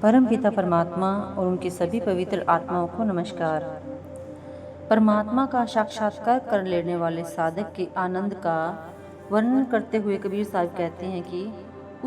परम पिता परमात्मा और उनके सभी पवित्र आत्माओं को नमस्कार। परमात्मा का साक्षात्कार कर लेने वाले साधक के आनंद का वर्णन करते हुए कबीर साहब कहते हैं कि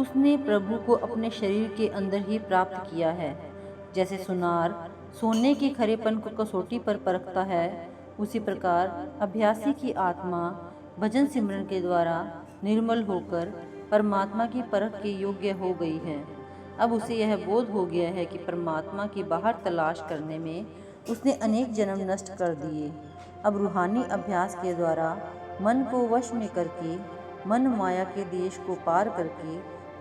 उसने प्रभु को अपने शरीर के अंदर ही प्राप्त किया है। जैसे सुनार सोने के खरेपन को कसौटी पर परखता है, उसी प्रकार अभ्यासी की आत्मा भजन सिमरन के द्वारा निर्मल होकर परमात्मा की परख के योग्य हो गई है। अब उसे यह बोध हो गया है कि परमात्मा की बाहर तलाश करने में उसने अनेक जन्म नष्ट कर दिए। अब रूहानी अभ्यास के द्वारा मन को वश में करके मन माया के देश को पार करके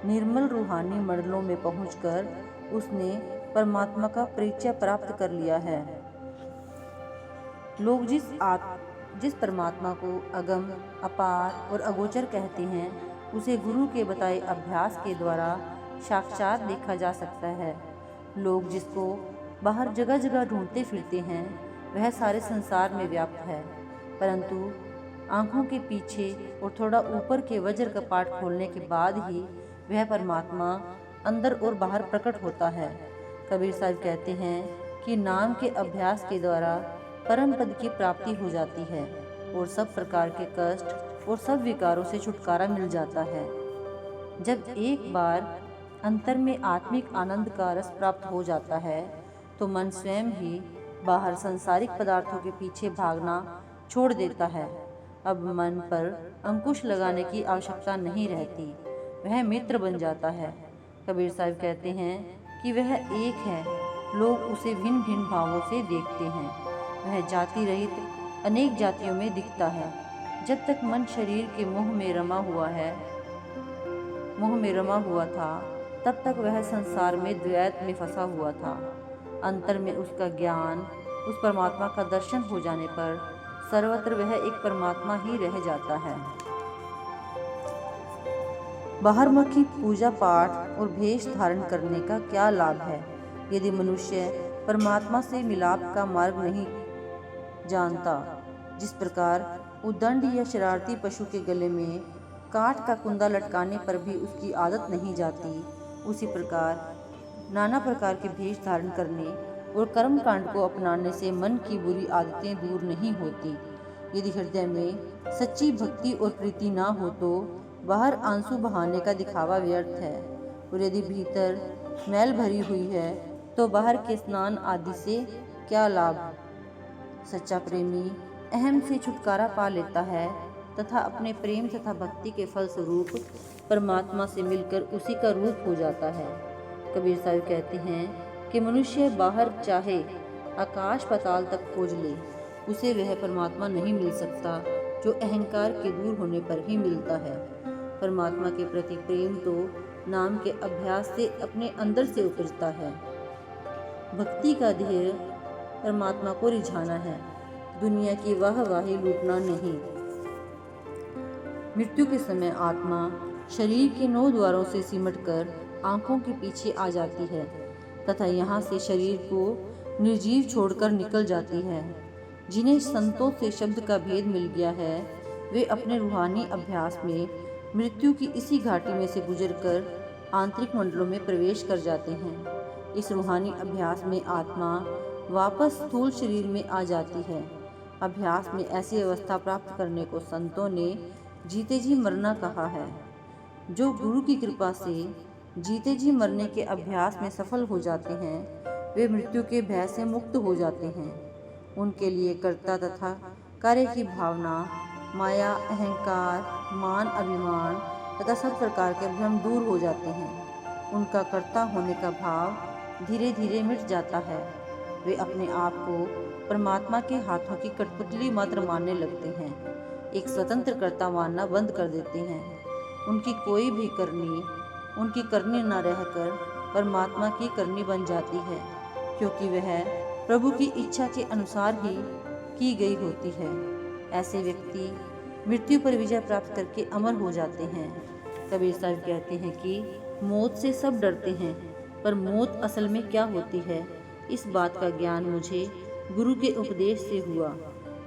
निर्मल रूहानी मंडलों में पहुंचकर उसने परमात्मा का परिचय प्राप्त कर लिया है। लोग जिस परमात्मा को अगम, अपार और अगोचर कहते हैं, उसे गुरु के बताए अभ्यास के द्वारा साक्षात देखा जा सकता है। लोग जिसको बाहर जगह जगह ढूंढते फिरते हैं, वह सारे संसार में व्याप्त है, परंतु आंखों के पीछे और थोड़ा ऊपर के वज्र कपाट खोलने के बाद ही वह परमात्मा अंदर और बाहर प्रकट होता है। कबीर साहब कहते हैं कि नाम के अभ्यास के द्वारा परम पद की प्राप्ति हो जाती है और सब प्रकार के कष्ट और सब विकारों से छुटकारा मिल जाता है। जब एक बार अंतर में आत्मिक आनंद का रस प्राप्त हो जाता है तो मन स्वयं ही बाहर सांसारिक पदार्थों के पीछे भागना छोड़ देता है। अब मन पर अंकुश लगाने की आवश्यकता नहीं रहती, वह मित्र बन जाता है। कबीर साहब कहते हैं कि वह एक है, लोग उसे भिन्न भिन्न भावों से देखते हैं। वह जाति रहित अनेक जातियों में दिखता है। जब तक मन शरीर के मोह में रमा हुआ था, तब तक वह संसार में द्वैत में फंसा हुआ था। अंतर में उसका ज्ञान, उस परमात्मा का दर्शन हो जाने पर सर्वत्र वह एक परमात्मा ही रह जाता है। बाहरमुखी पूजा पाठ और भेष धारण करने का क्या लाभ है यदि मनुष्य परमात्मा से मिलाप का मार्ग नहीं जानता। जिस प्रकार उद्दंड या शरारती पशु के गले में काठ का कुंदा लटकाने पर भी उसकी आदत नहीं जाती, उसी प्रकार नाना प्रकार के भेष धारण करने और कर्म कांड को अपनाने से मन की बुरी आदतें दूर नहीं होती। यदि हृदय में सच्ची भक्ति और प्रीति ना हो तो बाहर आंसू बहाने का दिखावा व्यर्थ है, और यदि भीतर मैल भरी हुई है तो बाहर के स्नान आदि से क्या लाभ। सच्चा प्रेमी अहम से छुटकारा पा लेता है तथा अपने प्रेम तथा भक्ति के फल स्वरूप परमात्मा से मिलकर उसी का रूप हो जाता है। कबीर साहब कहते हैं कि मनुष्य बाहर चाहे आकाश पाताल तक खोज ले, उसे वह परमात्मा नहीं मिल सकता जो अहंकार के दूर होने पर ही मिलता है। परमात्मा के प्रति प्रेम तो नाम के अभ्यास से अपने अंदर से उपजता है। भक्ति का ध्येय परमात्मा को रिझाना है, दुनिया की वाहवाही लूटना नहीं। मृत्यु के समय आत्मा शरीर के 9 द्वारों से सिमटकर आंखों के पीछे आ जाती है तथा यहाँ से शरीर को निर्जीव छोड़कर निकल जाती है। जिन्हें संतों से शब्द का भेद मिल गया है, वे अपने रूहानी अभ्यास में मृत्यु की इसी घाटी में से गुजरकर आंतरिक मंडलों में प्रवेश कर जाते हैं। इस रूहानी अभ्यास में आत्मा वापस स्थूल शरीर में आ जाती है। अभ्यास में ऐसी अवस्था प्राप्त करने को संतों ने जीते जी मरना कहा है। जो गुरु की कृपा से जीते जी मरने के अभ्यास में सफल हो जाते हैं, वे मृत्यु के भय से मुक्त हो जाते हैं। उनके लिए कर्ता तथा कार्य की भावना, माया, अहंकार, मान, अभिमान तथा सब प्रकार के भ्रम दूर हो जाते हैं। उनका कर्ता होने का भाव धीरे धीरे मिट जाता है। वे अपने आप को परमात्मा के हाथों की कठपुतली मात्र मानने लगते हैं, एक स्वतंत्र कर्ता मानना बंद कर देते हैं। उनकी कोई भी करनी उनकी करनी न रहकर परमात्मा की करनी बन जाती है, क्योंकि वह प्रभु की इच्छा के अनुसार ही की गई होती है। ऐसे व्यक्ति मृत्यु पर विजय प्राप्त करके अमर हो जाते हैं। कबीर साहब कहते हैं कि मौत से सब डरते हैं, पर मौत असल में क्या होती है, इस बात का ज्ञान मुझे गुरु के उपदेश से हुआ।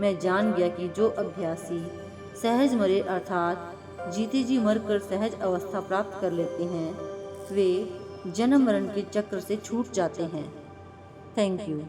मैं जान गया कि जो अभ्यासी सहज मरे अर्थात जीते जी मर कर सहज अवस्था प्राप्त कर लेते हैं, वे जन्म मरण के चक्र से छूट जाते हैं। Thank you.